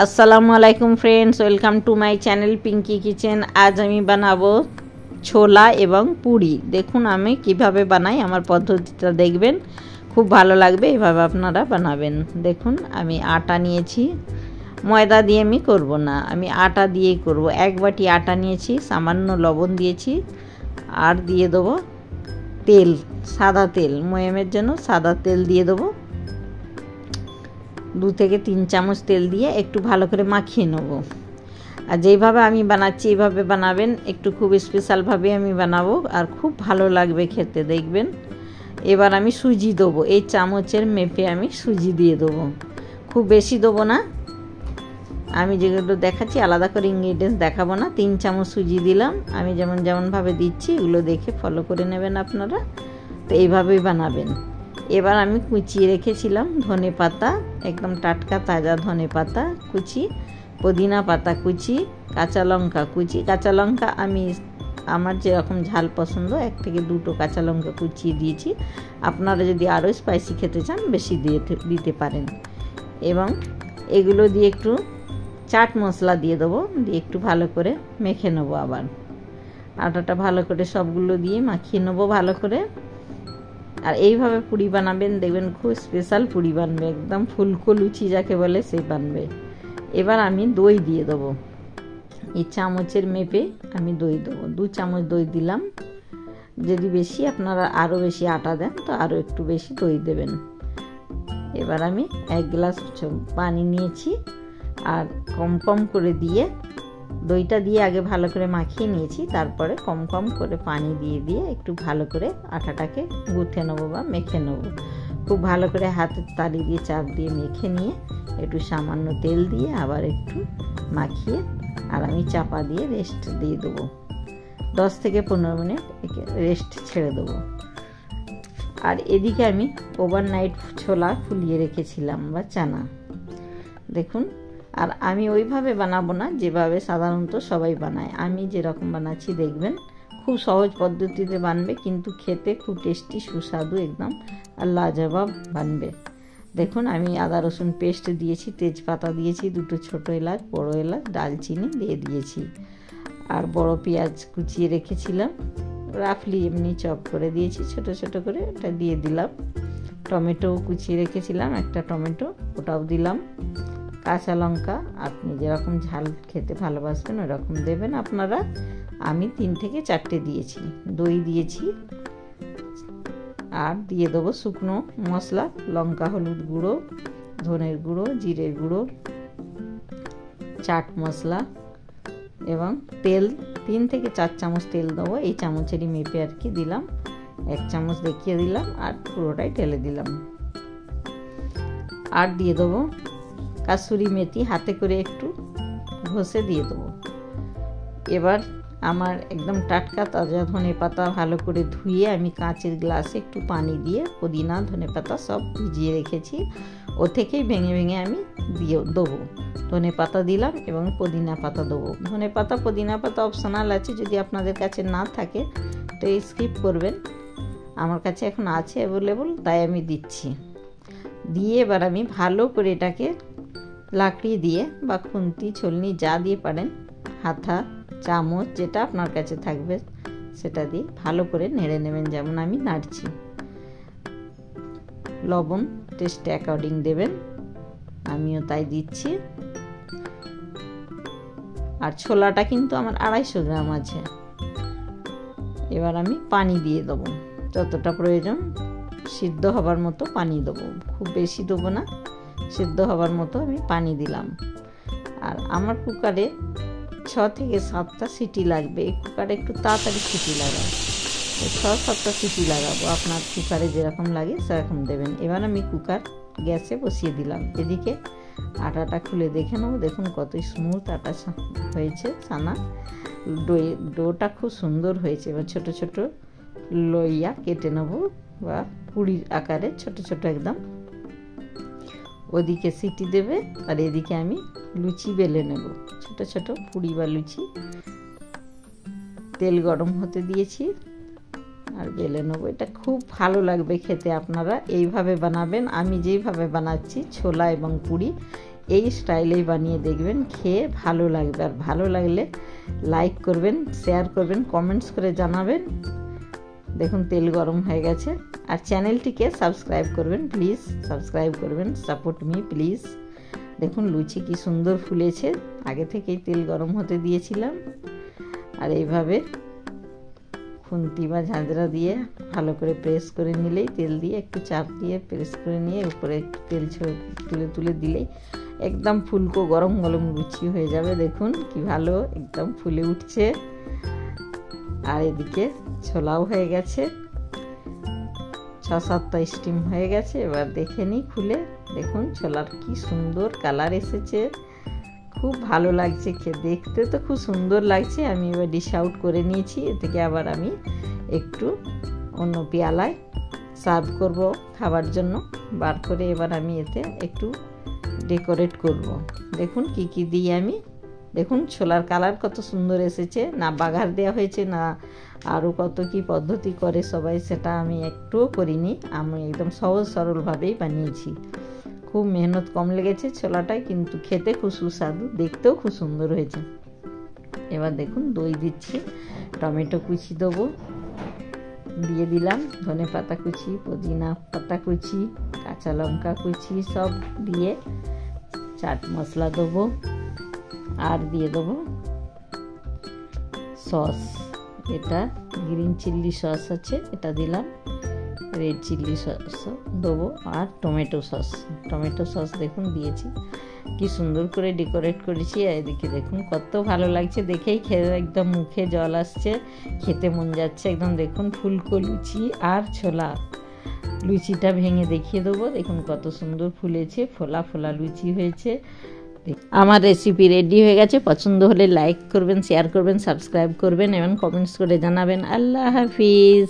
আসসালামু আলাইকুম friends, welcome to my channel Pinky kitchen. আজ আমি বানাবো ছোলা এবং পুরি। দেখুন আমি কিভাবে বানাই, আমার পদ্ধতিটা দেখবেন, খুব ভালো লাগবে। এভাবে আপনারা বানাবেন। দেখুন আমি আটা নিয়েছি, ময়দা দিয়ে আমি করব না, আমি আটা দিয়েই করব। এক বাটি আটা নিয়েছি, সামান্য লবণ দিয়েছি, আর দিয়ে দেবো তেল, সাদা তেল, ময়ামের জন্য সাদা তেল দিয়ে দেবো। 2 থেকে 3 চামচ তেল দিয়ে একটু ভালো করে মাখিয়ে নেব। আর যেইভাবে আমি বানাচ্ছি এইভাবে বানাবেন, একটু খুব স্পেশালভাবে আমি বানাবো, আর খুব ভালো লাগবে খেতে, দেখবেন। এবার আমি সুজি দেবো, এই চামচের মেপে আমি সুজি দিয়ে দেবো, খুব বেশি দেবো না। আমি যেগুলো দেখাচ্ছি আলাদা করে ইনগ্রিডিয়েন্টস দেখাবো না। 3 চামচ সুজি দিলাম। আমি যেমনভাবে দিচ্ছি এগুলো দেখে ফলো করে নেবেন আপনারা, তো এইভাবেই বানাবেন। এবার আমি কুচিয়ে রেখেছিলাম ধনে পাতা, একদম টাটকা তাজা ধনে পাতা কুচি, পুদিনা পাতা কুচি, কাঁচা লঙ্কা কুচি। কাঁচা লঙ্কা আমি আমার যেরকম ঝাল পছন্দ 1 থেকে 2টো কাঁচা লঙ্কা কুচিয়ে দিয়েছি। আপনারা যদি আরও স্পাইসি খেতে চান বেশি দিতে পারেন। এবং এগুলো দিয়ে একটু চাট মশলা দিয়ে দেবো, দিয়ে একটু ভালো করে মেখে নেবো। আবার আটাটা ভালো করে সবগুলো দিয়ে মাখিয়ে নেবো ভালো করে। আর এইভাবে পুরি বানাবেন, দেখবেন খুব স্পেশাল পুরি বানবে, একদম ফুলকো লুচি যাকে বলে সেই বানবে। এবার আমি দই দিয়ে দেবো, এই চামচের মেপে আমি দই দেবো। 2 চামচ দই দিলাম। যদি বেশি আপনারা আরও বেশি আটা দেন তো আরও একটু বেশি দই দেবেন। এবার আমি 1 গ্লাস পানি নিয়েছি, আর কম কম করে দিয়ে দইটা দিয়ে আগে ভালো করে মাখিয়ে নিয়েছি, তারপরে কম কম করে পানি দিয়ে একটু ভালো করে আটাটাকে গুঁথে নেবো বা মেখে নেবো। খুব ভালো করে হাতের তালি দিয়ে চাপ দিয়ে মেখে নিয়ে একটু সামান্য তেল দিয়ে আবার একটু মাখিয়ে, আর আমি চাপা দিয়ে রেস্ট দিয়ে দেবো। 10 থেকে 15 মিনিট রেস্ট ছেড়ে দেবো। আর এদিকে আমি ওভারনাইট ছোলা ফুলিয়ে রেখেছিলাম বা চানা, দেখুন। আর আমি ওইভাবে বানাবো না যেভাবে সাধারণত সবাই বানায়, আমি যেরকম বানাচ্ছি দেখবেন, খুব সহজ পদ্ধতিতে বানবে, কিন্তু খেতে খুব টেস্টি সুস্বাদু একদম, আর লাজবাব বানবে। দেখুন আমি আদা রসুন পেস্ট দিয়েছি, তেজপাতা দিয়েছি, 2টো ছোটো এলাচ, বড় এলাচ, দালচিনি দিয়ে দিয়েছি, আর বড় পেঁয়াজ কুচিয়ে রেখেছিলাম, রাফলি এমনি চপ করে দিয়েছি ছোট ছোট করে, ওটা দিয়ে দিলাম। টমেটো কুচিয়ে রেখেছিলাম, একটা টমেটো, ওটাও দিলাম। কাঁচা লঙ্কা আপনি যেরকম ঝাল খেতে ভালোবাসবেন ওরকম দেবেন আপনারা। আমি 3 থেকে 4টে দিয়েছি। দই দিয়েছি, আর দিয়ে দেবো শুকনো মশলা, লঙ্কা, হলুদ গুঁড়ো, ধনের গুঁড়ো, জিরের গুঁড়ো, চাট মশলা, এবং তেল 3 থেকে 4 চামচ তেল দেবো, এই চামচেরই মেপে আর কি দিলাম। 1 চামচ দেখিয়ে দিলাম, আর পুরোটাই ঢেলে দিলাম। আর দিয়ে দেবো কাসুরি মেথি, হাতে করে একটু ঘষে দিয়ে দেবো। এবার আমার একদম টাটকা তাজা ধনে পাতা ভালো করে ধুয়ে আমি কাঁচের গ্লাসে একটু পানি দিয়ে পুদিনা ধনে পাতা সব ভিজিয়ে রেখেছি, ও থেকেই ভেঙে ভেঙে আমি দিয়ে দেবো। ধনে পাতা দিলাম এবং পুদিনা পাতা দেবো। ধনে পাতা পুদিনা পাতা অপশনাল আছে, যদি আপনাদের কাছে না থাকে তো স্কিপ করবেন। আমার কাছে এখন আছে অ্যাভেলেবল, তাই আমি দিচ্ছি। দিয়ে এবার আমি ভালো করে এটাকে লাকড়ি দিয়ে বা খুন্তি ছলনি যা দিয়ে পারেন, হাতা, চামচ, যেটা আপনার কাছে থাকবে সেটা দিয়ে ভালো করে নেড়ে নেবেন, যেমন আমি নাড়ছি। লবণ টেস্ট অ্যাকর্ডিং দেবেন, আমিও তাই দিচ্ছি। আর ছোলাটা কিন্তু আমার 250 গ্রাম আছে। এবার আমি পানি দিয়ে দেবো, যতটা প্রয়োজন সিদ্ধ হবার মতো পানি দেবো, খুব বেশি দেবো না, সিদ্ধ হবার মতো আমি পানি দিলাম। আর আমার কুকারে 6 থেকে 7টা সিটি লাগবে, এই কুকারে একটু তাড়াতাড়ি সিটি লাগাবো, 6-7টা সিটি লাগাবো, আপনার কুকারে যেরকম লাগে সেরকম দেবেন। এবার আমি কুকার গ্যাসে বসিয়ে দিলাম। এদিকে আটাটা খুলে দেখে নেবো, দেখুন কত স্মুথ আটা হয়েছে, ছানা ডোটা খুব সুন্দর হয়েছে। এবার ছোট ছোট লইয়া কেটে নেবো, বা পুরির আকারে ছোট ছোট একদম। ওদিকে সিটি দেবে, আর এদিকে আমি লুচি বেলে নেব, ছোট ছোট পুরি বা লুচি। তেল গরম হতে দিয়েছি, আর বেলে নেবো। এটা খুব ভালো লাগবে খেতে, আপনারা এইভাবে বানাবেন। আমি যেইভাবে বানাচ্ছি ছোলা এবং পুরি, এই স্টাইলেই বানিয়ে দেখবেন, খেয়ে ভালো লাগবে। আর ভালো লাগলে লাইক করবেন, শেয়ার করবেন, কমেন্টস করে জানাবেন। দেখুন তেল গরম হয়ে গেছে। আর চ্যানেলটিকে সাবস্ক্রাইব করবেন প্লিজ, সাবস্ক্রাইব করবেন, সাপোর্ট মি প্লিজ। দেখুন লুচি কি সুন্দর ফুলেছে, আগে থেকেই তেল গরম হতে দিয়েছিলাম। আর এইভাবে খুন্তি বা ঝাঁঝরা দিয়ে ভালো করে প্রেস করে নিলেই, তেল দিয়ে একটু চাপ দিয়ে প্রেস করে নিয়ে উপরে একটু তেল তুলে তুলে দিলেই একদম ফুলকো গরম গরম লুচি হয়ে যাবে। দেখুন কি ভালো একদম ফুলে উঠছে। আর এদিকে ছোলাও হয়ে গেছে, 6-7টা স্টিম হয়ে গেছে। এবার দেখে নিই খুলে। দেখুন ছোলার কি সুন্দর কালার এসেছে, খুব ভালো লাগছে খেয়ে, দেখতে তো খুব সুন্দর লাগছে। আমি এবার ডিশ আউট করে নিয়েছি। এ থেকে আবার আমি একটু অন্য পেয়ালায় সার্ভ করব খাবার জন্য বার করে। এবার আমি এতে একটু ডেকোরেট করব। দেখুন কি কি দিই আমি। দেখুন ছোলার কালার কত সুন্দর এসেছে, না বাগার দেওয়া হয়েছে না আরও কত কি পদ্ধতি করে সবাই, সেটা আমি একটুও করিনি। আমি একদম সহজ সরলভাবেই বানিয়েছি। খুব মেহনত কম লেগেছে ছোলাটায়, কিন্তু খেতে খুব সুস্বাদু, দেখতেও খুব সুন্দর হয়েছে। এবার দেখুন দই দিচ্ছি, টমেটো কুচি দেবো, দিয়ে দিলাম ধনে পাতা কুচি, পুদিনা পাতা কুচি, কাঁচা লঙ্কা কুচি সব দিয়ে, চাট মশলা দেবো, আর দিয়ে দেবো সস। এটা গ্রিন চিলি সস আছে, এটা দিলাম, রেড চিলি সস দেবো, আর টমেটো সস দেখুন দিয়েছি। কি সুন্দর করে ডেকোরেট করেছি। আর এদিকে দেখুন কত ভালো লাগছে, দেখেই খেয়ে একদম মুখে জল আসছে, খেতে মন যাচ্ছে একদম। দেখুন ফুলকো লুচি আর ছোলা, লুচিটা ভেঙে দেখিয়ে দেবো। দেখুন কত সুন্দর ফুলেছে, ফোলা ফোলা লুচি হয়েছে। আমার রেসিপি রেডি হয়ে গেছে। পছন্দ হলে লাইক করবেন, শেয়ার করবেন, সাবস্ক্রাইব করবেন এবং কমেন্টস করে জানাবেন। আল্লাহ হাফিজ।